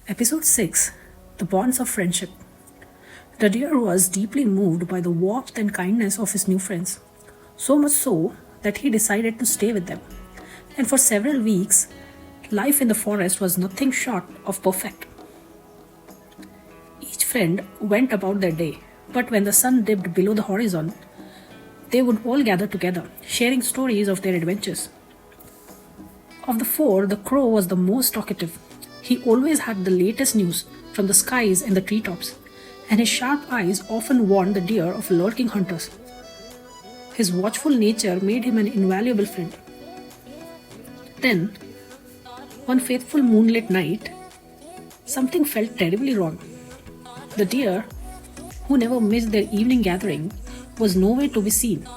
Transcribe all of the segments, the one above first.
Episode 6 The Bonds of Friendship. The deer was deeply moved by the warmth and kindness of his new friends, so much so that he decided to stay with them. And for several weeks, life in the forest was nothing short of perfect. Each friend went about their day, but when the sun dipped below the horizon, they would all gather together, sharing stories of their adventures. Of the four, the crow was the most talkative. He always had the latest news from the skies and the treetops, and his sharp eyes often warned the deer of lurking hunters. His watchful nature made him an invaluable friend. Then, one faithful moonlit night, something felt terribly wrong. The deer, who never missed their evening gathering, was nowhere to be seen.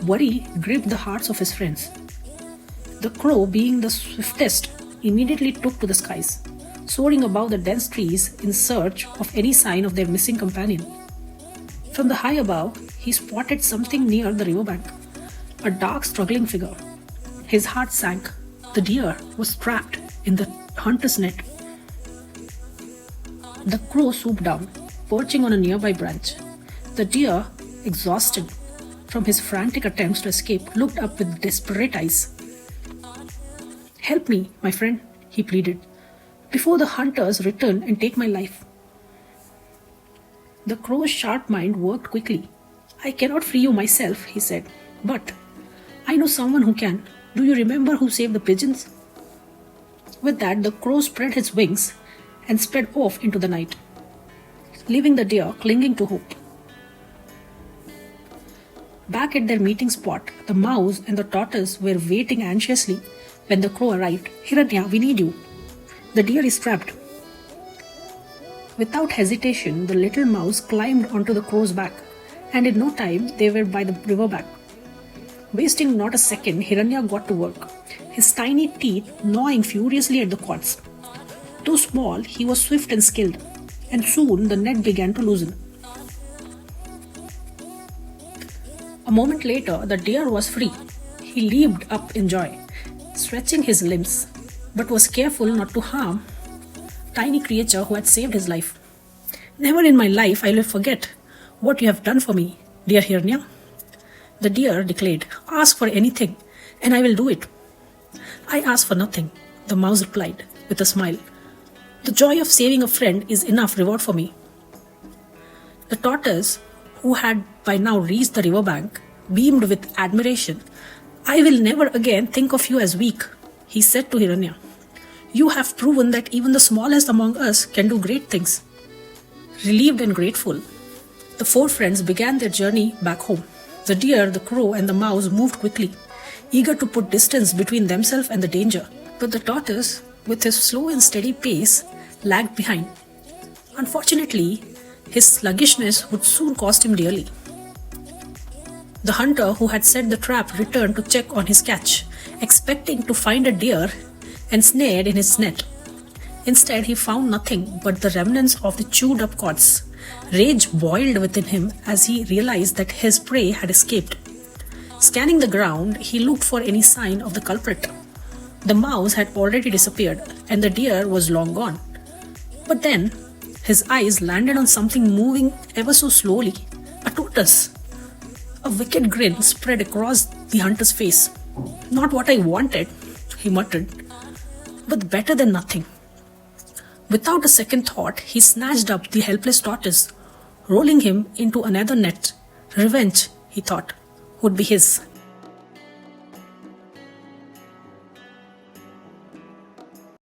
Worry gripped the hearts of his friends. The crow, being the swiftest, immediately took to the skies, soaring above the dense trees in search of any sign of their missing companion. From the high above, he spotted something near the riverbank, a dark, struggling figure. His heart sank. The deer was trapped in the hunter's net. The crow swooped down, perching on a nearby branch. The deer, exhausted from his frantic attempts to escape, looked up with desperate eyes. "Help me, my friend," he pleaded, "before the hunters return and take my life." The crow's sharp mind worked quickly. "I cannot free you myself," he said, "but I know someone who can. Do you remember who saved the pigeons?" With that, the crow spread his wings and sped off into the night, leaving the deer clinging to hope. Back at their meeting spot, the mouse and the tortoise were waiting anxiously when the crow arrived. "Hiranya, we need you. The deer is trapped." Without hesitation, the little mouse climbed onto the crow's back, and in no time they were by the riverbank. Wasting not a second, Hiranya got to work, his tiny teeth gnawing furiously at the cords. Though small, he was swift and skilled, and soon the net began to loosen. A moment later, the deer was free. He leaped up in joy, stretching his limbs, but was careful not to harm the tiny creature who had saved his life. "Never in my life I will forget what you have done for me, dear Hiranya," the deer declared. "Ask for anything, and I will do it." "I ask for nothing," the mouse replied with a smile. "The joy of saving a friend is enough reward for me." The tortoise, who had by now reached the riverbank, beamed with admiration. "I will never again think of you as weak," he said to Hiranya. "You have proven that even the smallest among us can do great things." Relieved and grateful, the four friends began their journey back home. The deer, the crow, and the mouse moved quickly, eager to put distance between themselves and the danger. But the tortoise, with his slow and steady pace, lagged behind. Unfortunately, his sluggishness would soon cost him dearly. The hunter who had set the trap returned to check on his catch, expecting to find a deer ensnared in his net. Instead, he found nothing but the remnants of the chewed-up cords. Rage boiled within him as he realized that his prey had escaped. Scanning the ground, he looked for any sign of the culprit. The mouse had already disappeared, and the deer was long gone. But then, his eyes landed on something moving ever so slowly, a tortoise. A wicked grin spread across the hunter's face. "Not what I wanted," he muttered, "but better than nothing." Without a second thought, he snatched up the helpless tortoise, rolling him into another net. Revenge, he thought, would be his.